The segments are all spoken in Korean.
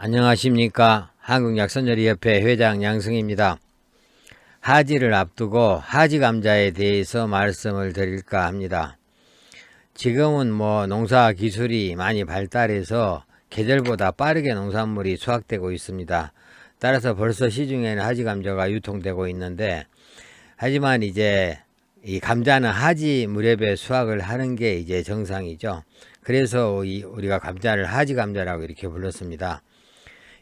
안녕하십니까. 한국약선요리협회 회장 양승입니다. 하지를 앞두고 하지 감자에 대해서 말씀을 드릴까 합니다. 지금은 농사 기술이 많이 발달해서 계절보다 빠르게 농산물이 수확되고 있습니다. 따라서 벌써 시중에는 하지 감자가 유통되고 있는데, 하지만 이제 이 감자는 하지 무렵에 수확을 하는 게 이제 정상이죠. 그래서 우리가 감자를 하지 감자라고 이렇게 불렀습니다.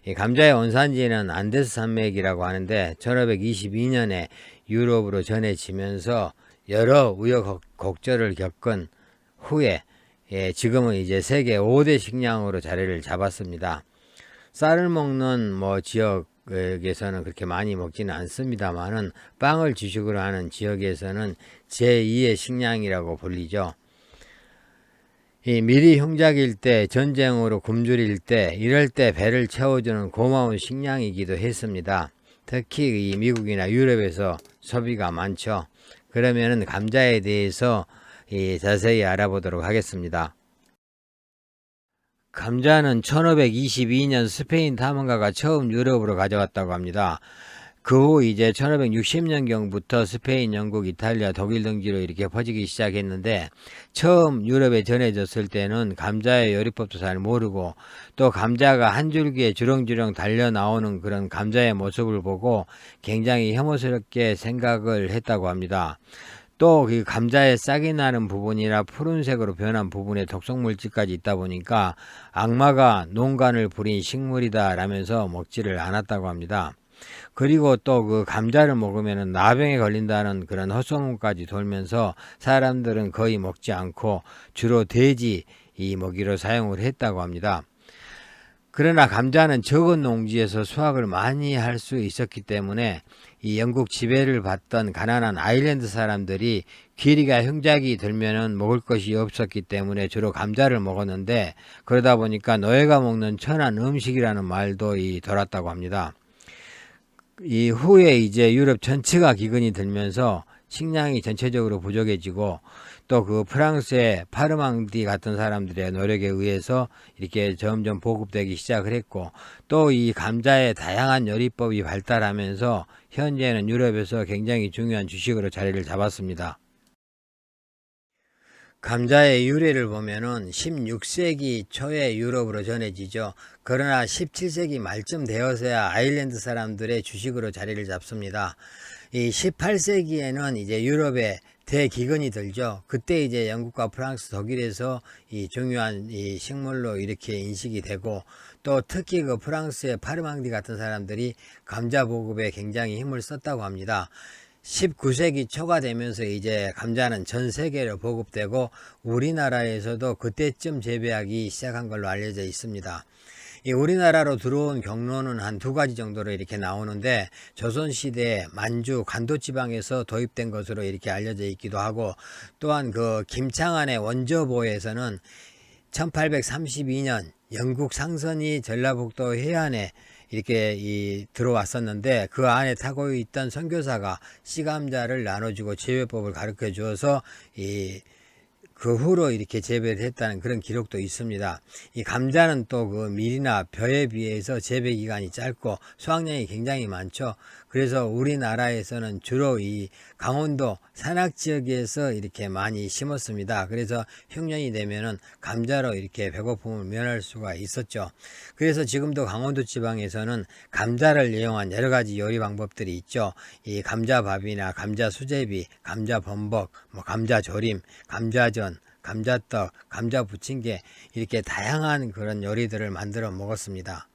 이 감자의 원산지는 안데스 산맥이라고 하는데 1522년에 유럽으로 전해지면서 여러 우여곡절을 겪은 후에 지금은 이제 세계 5대 식량으로 자리를 잡았습니다. 쌀을 먹는 지역에서는 그렇게 많이 먹지는 않습니다만은 빵을 주식으로 하는 지역에서는 제2의 식량이라고 불리죠. 이 미리 흉작일 때, 전쟁으로 굶주릴 때, 이럴 때 배를 채워주는 고마운 식량이기도 했습니다. 특히 이 미국이나 유럽에서 소비가 많죠. 그러면은 감자에 대해서 자세히 알아보도록 하겠습니다. 감자는 1522년 스페인 탐험가가 처음 유럽으로 가져갔다고 합니다. 그 후 이제 1560년경부터 스페인, 영국, 이탈리아, 독일 등지로 이렇게 퍼지기 시작했는데, 처음 유럽에 전해졌을 때는 감자의 요리법도 잘 모르고, 또 감자가 한 줄기에 주렁주렁 달려 나오는 그런 감자의 모습을 보고 굉장히 혐오스럽게 생각을 했다고 합니다. 또 그 감자에 싹이 나는 부분이나 푸른색으로 변한 부분에 독성물질까지 있다 보니까 악마가 농간을 부린 식물이다 라면서 먹지를 않았다고 합니다. 그리고 또 그 감자를 먹으면 나병에 걸린다는 그런 헛소문까지 돌면서 사람들은 거의 먹지 않고 주로 돼지 먹이로 사용을 했다고 합니다. 그러나 감자는 적은 농지에서 수확을 많이 할 수 있었기 때문에 이 영국 지배를 받던 가난한 아일랜드 사람들이 귀리가 흉작이 들면은 먹을 것이 없었기 때문에 주로 감자를 먹었는데, 그러다 보니까 노예가 먹는 천한 음식이라는 말도 돌았다고 합니다. 이 후에 이제 유럽 전체가 기근이 들면서 식량이 전체적으로 부족해지고, 또 그 프랑스의 파르망디 같은 사람들의 노력에 의해서 이렇게 점점 보급되기 시작을 했고, 또 이 감자의 다양한 요리법이 발달하면서 현재는 유럽에서 굉장히 중요한 주식으로 자리를 잡았습니다. 감자의 유래를 보면은 16세기 초에 유럽으로 전해지죠. 그러나 17세기 말쯤 되어서야 아일랜드 사람들의 주식으로 자리를 잡습니다. 이 18세기에는 이제 유럽에 대기근이 들죠. 그때 이제 영국과 프랑스, 독일에서 이 중요한 이 식물로 이렇게 인식이 되고, 또 특히 그 프랑스의 파르망디 같은 사람들이 감자 보급에 굉장히 힘을 썼다고 합니다. 19세기 초가 되면서 이제 감자는 전 세계로 보급되고 우리나라에서도 그때쯤 재배하기 시작한 걸로 알려져 있습니다. 이 우리나라로 들어온 경로는 한 두 가지 정도로 이렇게 나오는데, 조선시대에 만주 간도지방에서 도입된 것으로 이렇게 알려져 있기도 하고, 또한 그 김창완의 원저보에서는 1832년 영국 상선이 전라북도 해안에 이렇게 들어왔었는데, 그 안에 타고 있던 선교사가 씨감자를 나눠주고 재배법을 가르쳐 주어서 그 후로 이렇게 재배를 했다는 그런 기록도 있습니다. 이 감자는 또 그 밀이나 벼에 비해서 재배 기간이 짧고 수확량이 굉장히 많죠. 그래서 우리나라에서는 주로 이 강원도 산악 지역에서 이렇게 많이 심었습니다. 그래서 흉년이 되면은 감자로 이렇게 배고픔을 면할 수가 있었죠. 그래서 지금도 강원도 지방에서는 감자를 이용한 여러 가지 요리 방법들이 있죠. 이 감자밥이나 감자 수제비, 감자 범벅, 감자 조림, 감자전, 감자떡, 감자 부침개, 이렇게 다양한 그런 요리들을 만들어 먹었습니다.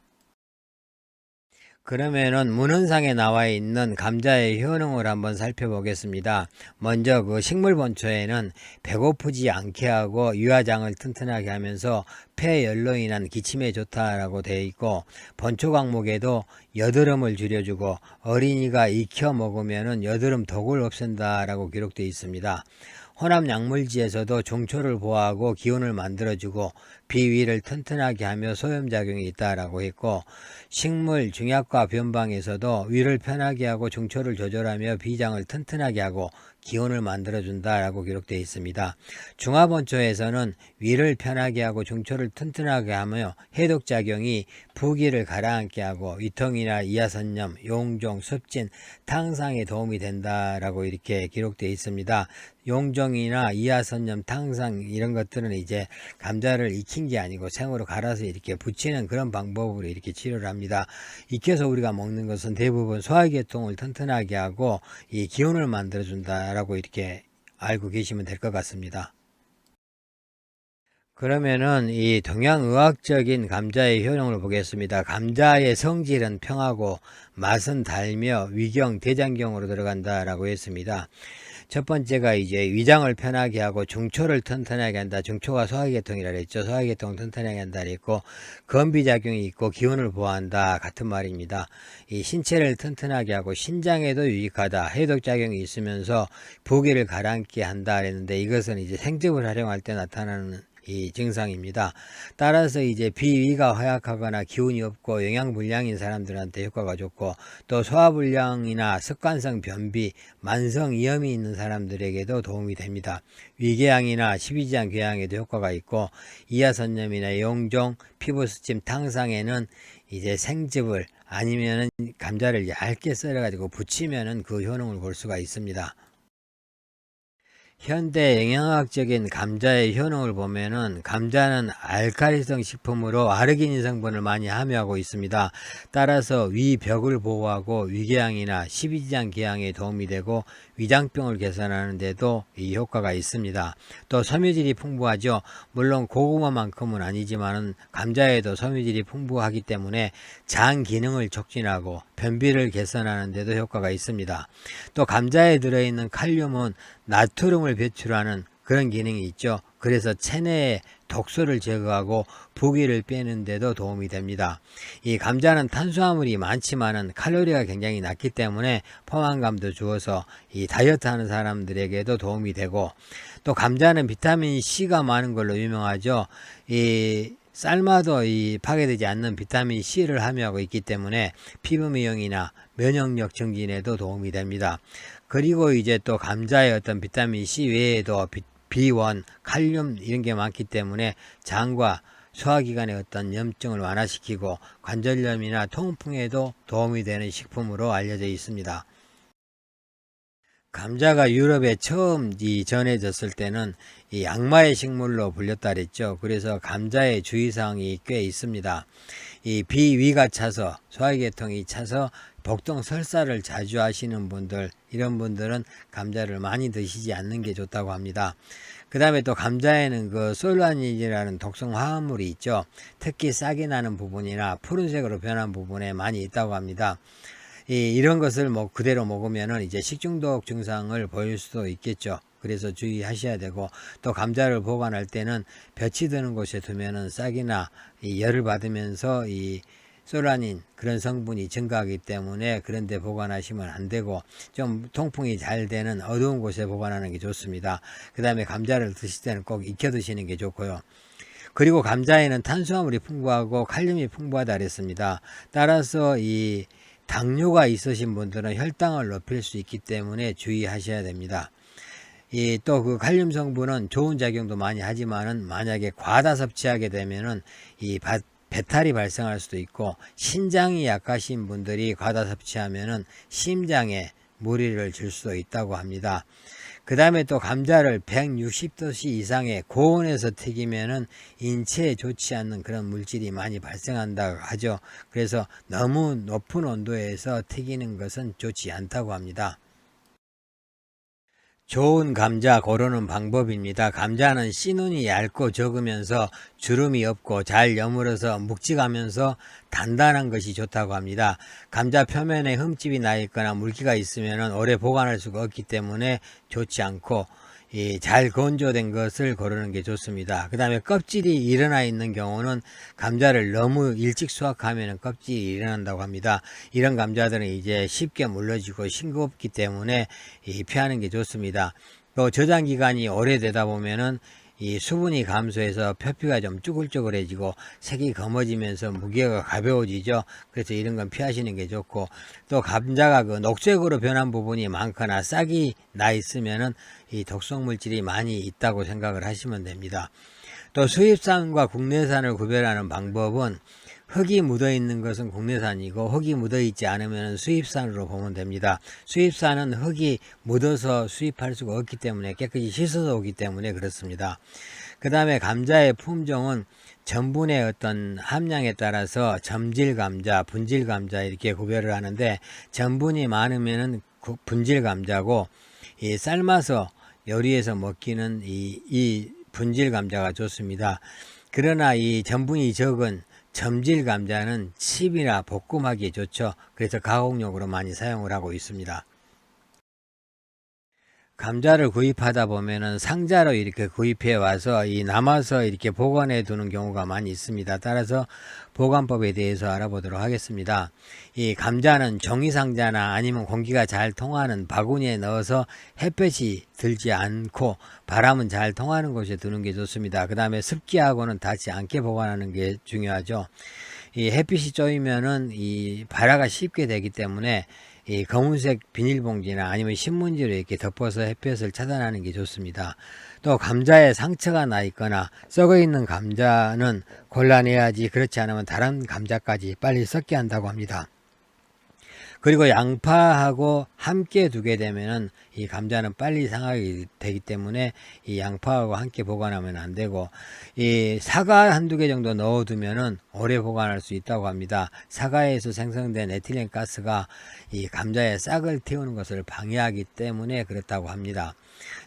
그러면은 문헌상에 나와 있는 감자의 효능을 한번 살펴보겠습니다. 먼저 그 식물 본초에는 배고프지 않게 하고 유화장을 튼튼하게 하면서 폐열로 인한 기침에 좋다라고 되어 있고, 본초 과목에도 여드름을 줄여주고 어린이가 익혀 먹으면은 여드름 독을 없앤다라고 기록되어 있습니다. 혼합 약물지에서도 종초를 보호하고 기운을 만들어주고 비위를 튼튼하게 하며 소염작용이 있다라고 했고, 식물 중약과 변방에서도 위를 편하게 하고 종초를 조절하며 비장을 튼튼하게 하고 기운을 만들어준다라고 기록되어 있습니다. 중화본초에서는 위를 편하게 하고 중초를 튼튼하게 하며 해독작용이 부기를 가라앉게 하고 위통이나 이하선염, 용종, 습진, 탕상에 도움이 된다라고 이렇게 기록되어 있습니다. 용종이나 이하선염, 탕상 이런 것들은 이제 감자를 익힌 게 아니고 생으로 갈아서 이렇게 부치는 그런 방법으로 이렇게 치료를 합니다. 익혀서 우리가 먹는 것은 대부분 소화계통을 튼튼하게 하고 이 기운을 만들어준다라고 이렇게 알고 계시면 될 것 같습니다. 그러면은 이 동양의학적인 감자의 효능을 보겠습니다. 감자의 성질은 평하고 맛은 달며 위경, 대장경으로 들어간다라고 했습니다. 첫 번째가 이제 위장을 편하게 하고 중초를 튼튼하게 한다. 중초가 소화계통이라 그랬죠. 소화계통을 튼튼하게 한다 그랬고, 건비작용이 있고 기운을 보호한다 같은 말입니다. 이 신체를 튼튼하게 하고 신장에도 유익하다. 해독작용이 있으면서 부기를 가라앉게 한다 그랬는데, 이것은 이제 생즙을 활용할 때 나타나는 이 증상입니다. 따라서 이제 비위가 허약하거나 기운이 없고 영양불량인 사람들한테 효과가 좋고, 또 소화불량이나 습관성 변비, 만성이염이 있는 사람들에게도 도움이 됩니다. 위궤양이나 십이지장 궤양에도 효과가 있고, 이하선염이나 용종, 피부스침, 탕상에는 이제 생즙을 아니면은 감자를 얇게 썰어가지고 부치면은 그 효능을 볼 수가 있습니다. 현대 영양학적인 감자의 효능을 보면은 감자는 알칼리성 식품으로 아르기닌 성분을 많이 함유하고 있습니다. 따라서 위벽을 보호하고 위궤양이나 십이지장 궤양에 도움이 되고 위장병을 개선하는 데도 이 효과가 있습니다. 또 섬유질이 풍부하죠. 물론 고구마만큼은 아니지만은 감자에도 섬유질이 풍부하기 때문에 장 기능을 촉진하고 변비를 개선하는 데도 효과가 있습니다. 또 감자에 들어있는 칼륨은 나트륨을 배출하는 그런 기능이 있죠. 그래서 체내의 독소를 제거하고 부기를 빼는 데도 도움이 됩니다. 이 감자는 탄수화물이 많지만은 칼로리가 굉장히 낮기 때문에 포만감도 주어서 이 다이어트 하는 사람들에게도 도움이 되고, 또 감자는 비타민 C가 많은 걸로 유명하죠. 이 삶아도 이 파괴되지 않는 비타민 C를 함유하고 있기 때문에 피부 미용이나 면역력 증진에도 도움이 됩니다. 그리고 이제 또 감자의 어떤 비타민 C 외에도 B1, 칼륨 이런 게 많기 때문에 장과 소화기관의 어떤 염증을 완화시키고 관절염이나 통풍에도 도움이 되는 식품으로 알려져 있습니다. 감자가 유럽에 처음 전해졌을 때는 이 악마의 식물로 불렸다 그랬죠. 그래서 감자의 주의사항이 꽤 있습니다. 이 비위가 차서 소화계통이 차서 복통 설사를 자주 하시는 분들, 이런 분들은 감자를 많이 드시지 않는 게 좋다고 합니다. 그 다음에 또 감자에는 그 솔라닌이라는 독성 화합물이 있죠. 특히 싹이 나는 부분이나 푸른색으로 변한 부분에 많이 있다고 합니다. 이런 것을 그대로 먹으면은 이제 식중독 증상을 보일 수도 있겠죠. 그래서 주의하셔야 되고, 또 감자를 보관할 때는 볕이 드는 곳에 두면은 싹이나 열을 받으면서 이 솔라닌 그런 성분이 증가하기 때문에 그런 데 보관하시면 안 되고, 좀 통풍이 잘 되는 어두운 곳에 보관하는 게 좋습니다. 그 다음에 감자를 드실 때는 꼭 익혀 드시는 게 좋고요. 그리고 감자에는 탄수화물이 풍부하고 칼륨이 풍부하다 그랬습니다. 따라서 이 당뇨가 있으신 분들은 혈당을 높일 수 있기 때문에 주의하셔야 됩니다. 또 그 칼륨 성분은 좋은 작용도 많이 하지만은 만약에 과다 섭취하게 되면은 이 배탈이 발생할 수도 있고, 신장이 약하신 분들이 과다 섭취하면은 심장에 무리를 줄 수도 있다고 합니다. 그 다음에 또 감자를 160도씨 이상의 고온에서 튀기면은 인체에 좋지 않는 그런 물질이 많이 발생한다고 하죠. 그래서 너무 높은 온도에서 튀기는 것은 좋지 않다고 합니다. 좋은 감자 고르는 방법입니다. 감자는 씨눈이 얇고 적으면서 주름이 없고 잘 여물어서 묵직하면서 단단한 것이 좋다고 합니다. 감자 표면에 흠집이 나 있거나 물기가 있으면 오래 보관할 수가 없기 때문에 좋지 않고, 잘 건조된 것을 고르는 게 좋습니다. 그 다음에 껍질이 일어나 있는 경우는 감자를 너무 일찍 수확하면 껍질이 일어난다고 합니다. 이런 감자들은 이제 쉽게 물러지고 싱겁기 때문에 피하는 게 좋습니다. 또 저장 기간이 오래되다 보면은 이 수분이 감소해서 표피가 좀 쭈글쭈글해지고 색이 검어지면서 무게가 가벼워지죠. 그래서 이런 건 피하시는 게 좋고, 또 감자가 그 녹색으로 변한 부분이 많거나 싹이 나 있으면은 이 독성 물질이 많이 있다고 생각을 하시면 됩니다. 또 수입산과 국내산을 구별하는 방법은 흙이 묻어 있는 것은 국내산이고 흙이 묻어 있지 않으면 수입산으로 보면 됩니다. 수입산은 흙이 묻어서 수입할 수가 없기 때문에 깨끗이 씻어서 오기 때문에 그렇습니다. 그 다음에 감자의 품종은 전분의 어떤 함량에 따라서 점질 감자, 분질 감자 이렇게 구별을 하는데, 전분이 많으면은 분질 감자고, 이 삶아서 요리해서 먹기는 이 분질 감자가 좋습니다. 그러나 이 전분이 적은 점질 감자는 칩이나 볶음하기에 좋죠. 그래서 가공용으로 많이 사용을 하고 있습니다. 감자를 구입하다 보면은 상자로 이렇게 구입해 와서 남아서 이렇게 보관해 두는 경우가 많이 있습니다. 따라서 보관법에 대해서 알아보도록 하겠습니다. 이 감자는 종이 상자나 아니면 공기가 잘 통하는 바구니에 넣어서 햇볕이 들지 않고 바람은 잘 통하는 곳에 두는 게 좋습니다. 그 다음에 습기하고는 닿지 않게 보관하는 게 중요하죠. 이 햇빛이 쬐이면은 이 발화가 쉽게 되기 때문에 이 검은색 비닐봉지나 아니면 신문지로 이렇게 덮어서 햇볕을 차단하는 게 좋습니다. 또 감자에 상처가 나 있거나 썩어 있는 감자는 골라내야지, 그렇지 않으면 다른 감자까지 빨리 썩게 한다고 합니다. 그리고 양파하고 함께 두게 되면은 이 감자는 빨리 상하게 되기 때문에 이 양파하고 함께 보관하면 안 되고, 이 사과 한두 개 정도 넣어두면은 오래 보관할 수 있다고 합니다. 사과에서 생성된 에틸렌 가스가 이 감자의 싹을 틔우는 것을 방해하기 때문에 그렇다고 합니다.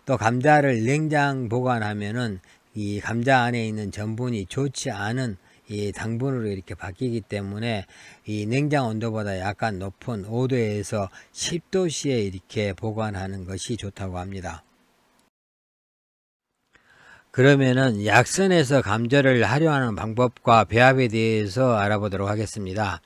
또 감자를 냉장 보관하면은 이 감자 안에 있는 전분이 좋지 않은 이 당분으로 이렇게 바뀌기 때문에 이 냉장 온도보다 약간 높은 5도에서 10도씨에 이렇게 보관하는 것이 좋다고 합니다. 그러면은 약선에서 감자를 활용하는 방법과 배합에 대해서 알아보도록 하겠습니다.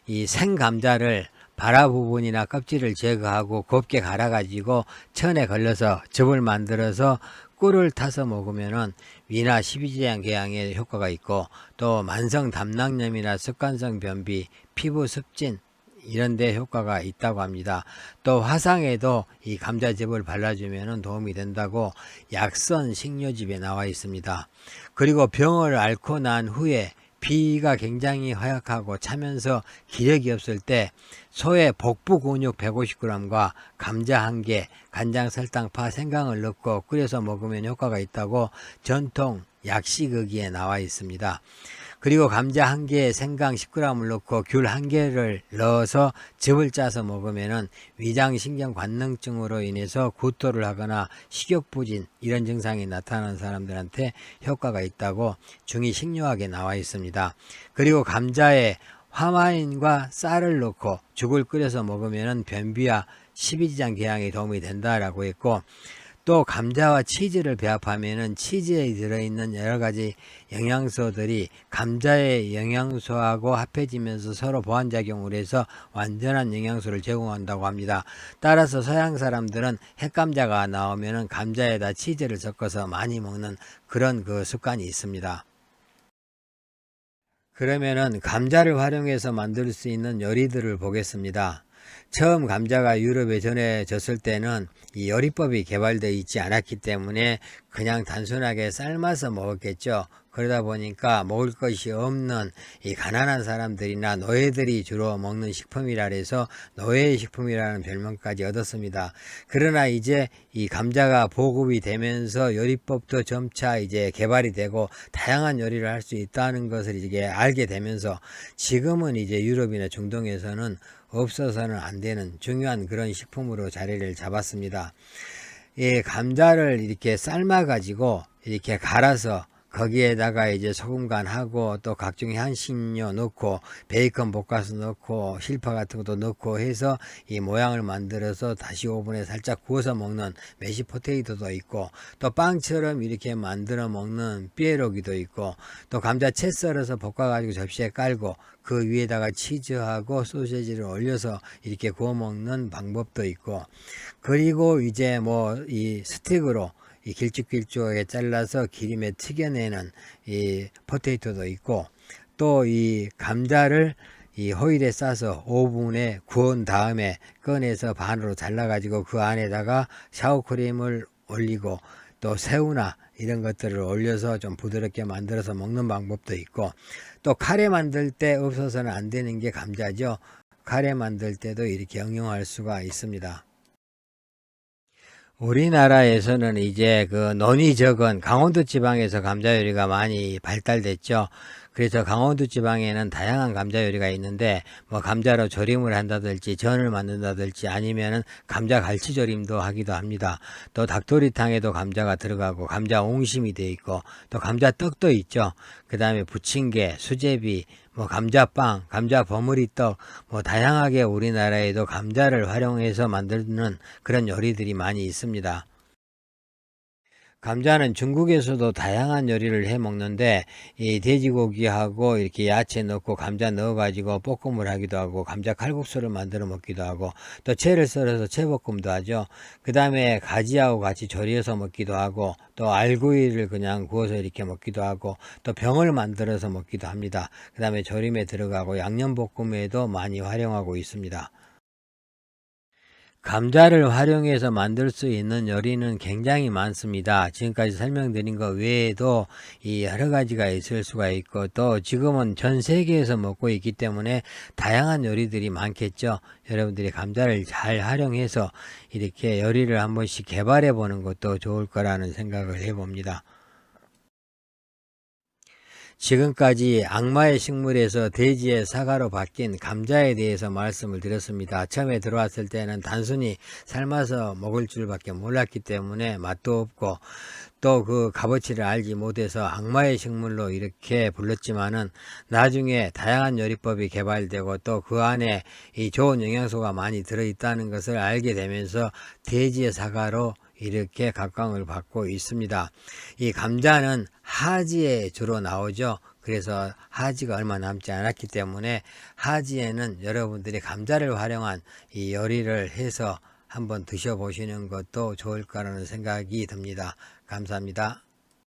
이 생감자를 발화 부분이나 껍질을 제거하고 곱게 갈아 가지고 천에 걸러서 즙을 만들어서 꿀을 타서 먹으면은 위나 십이지장 궤양에 효과가 있고, 또 만성 담낭염이나 습관성 변비, 피부 습진 이런 데 효과가 있다고 합니다. 또 화상에도 이 감자즙을 발라주면 도움이 된다고 약선 식료집에 나와 있습니다. 그리고 병을 앓고 난 후에 비위가 굉장히 허약하고 차면서 기력이 없을 때 소의 복부 근육 150g과 감자 1개, 간장, 설탕, 파, 생강을 넣고 끓여서 먹으면 효과가 있다고 전통 약식의기에 나와 있습니다. 그리고 감자 1개에 생강 10g을 넣고 귤 1개를 넣어서 즙을 짜서 먹으면 위장신경 관능증으로 인해서 구토를 하거나 식욕부진 이런 증상이 나타나는 사람들한테 효과가 있다고 중의식료학에 나와 있습니다. 그리고 감자에 화마인과 쌀을 넣고 죽을 끓여서 먹으면 변비와 십이지장 궤양에 도움이 된다라고 했고, 또 감자와 치즈를 배합하면은 치즈에 들어있는 여러가지 영양소들이 감자의 영양소하고 합해지면서 서로 보완작용을 해서 완전한 영양소를 제공한다고 합니다. 따라서 서양 사람들은 햇감자가 나오면은 감자에다 치즈를 섞어서 많이 먹는 그런 그 습관이 있습니다. 그러면은 감자를 활용해서 만들 수 있는 요리들을 보겠습니다. 처음 감자가 유럽에 전해졌을 때는 이 요리법이 개발되어 있지 않았기 때문에 그냥 단순하게 삶아서 먹었겠죠. 그러다 보니까 먹을 것이 없는 이 가난한 사람들이나 노예들이 주로 먹는 식품이라 해서 노예의 식품이라는 별명까지 얻었습니다. 그러나 이제 이 감자가 보급이 되면서 요리법도 점차 이제 개발이 되고 다양한 요리를 할 수 있다는 것을 이제 알게 되면서 지금은 이제 유럽이나 중동에서는 없어서는 안 되는 중요한 그런 식품으로 자리를 잡았습니다. 이 감자를 이렇게 삶아 가지고 이렇게 갈아서 거기에다가 이제 소금 간하고 또 각종 향신료 넣고 베이컨 볶아서 넣고 실파 같은 것도 넣고 해서 이 모양을 만들어서 다시 오븐에 살짝 구워서 먹는 메시 포테이토도 있고, 또 빵처럼 이렇게 만들어 먹는 삐에로기도 있고, 또 감자 채 썰어서 볶아 가지고 접시에 깔고 그 위에다가 치즈하고 소시지를 올려서 이렇게 구워 먹는 방법도 있고, 그리고 이제 뭐 이 스틱으로 이 길쭉길쭉하게 잘라서 기름에 튀겨내는 이 포테이토도 있고, 또 이 감자를 이 호일에 싸서 오븐에 구운 다음에 꺼내서 반으로 잘라 가지고 그 안에다가 샤워크림을 올리고 또 새우나 이런 것들을 올려서 좀 부드럽게 만들어서 먹는 방법도 있고, 또 카레 만들 때 없어서는 안 되는 게 감자죠. 카레 만들 때도 이렇게 응용할 수가 있습니다. 우리나라에서는 이제 그 논이 적은 강원도 지방에서 감자 요리가 많이 발달됐죠. 그래서 강원도 지방에는 다양한 감자 요리가 있는데, 뭐 감자로 조림을 한다든지 전을 만든다든지 아니면은 감자 갈치조림도 하기도 합니다. 또 닭도리탕에도 감자가 들어가고 감자 옹심이 돼 있고 또 감자 떡도 있죠. 그 다음에 부침개, 수제비, 뭐 감자빵, 감자 버무리떡, 뭐 다양하게 우리나라에도 감자를 활용해서 만드는 그런 요리들이 많이 있습니다. 감자는 중국에서도 다양한 요리를 해 먹는데, 이 돼지고기하고 이렇게 야채 넣고 감자 넣어 가지고 볶음을 하기도 하고 감자 칼국수를 만들어 먹기도 하고 또 채를 썰어서 채볶음도 하죠. 그 다음에 가지하고 같이 조리해서 먹기도 하고 또 알구이를 그냥 구워서 이렇게 먹기도 하고 또 병을 만들어서 먹기도 합니다. 그 다음에 조림에 들어가고 양념볶음에도 많이 활용하고 있습니다. 감자를 활용해서 만들 수 있는 요리는 굉장히 많습니다. 지금까지 설명드린 것 외에도 이 여러 가지가 있을 수가 있고, 또 지금은 전 세계에서 먹고 있기 때문에 다양한 요리들이 많겠죠. 여러분들이 감자를 잘 활용해서 이렇게 요리를 한 번씩 개발해 보는 것도 좋을 거라는 생각을 해봅니다. 지금까지 악마의 식물에서 돼지의 사과로 바뀐 감자에 대해서 말씀을 드렸습니다. 처음에 들어왔을 때는 단순히 삶아서 먹을 줄밖에 몰랐기 때문에 맛도 없고 또 그 값어치를 알지 못해서 악마의 식물로 이렇게 불렀지만은, 나중에 다양한 요리법이 개발되고 또 그 안에 이 좋은 영양소가 많이 들어있다는 것을 알게 되면서 돼지의 사과로 이렇게 각광을 받고 있습니다. 이 감자는 하지에 주로 나오죠. 그래서 하지가 얼마 남지 않았기 때문에 하지에는 여러분들이 감자를 활용한 이 요리를 해서 한번 드셔보시는 것도 좋을 거라는 생각이 듭니다. 감사합니다.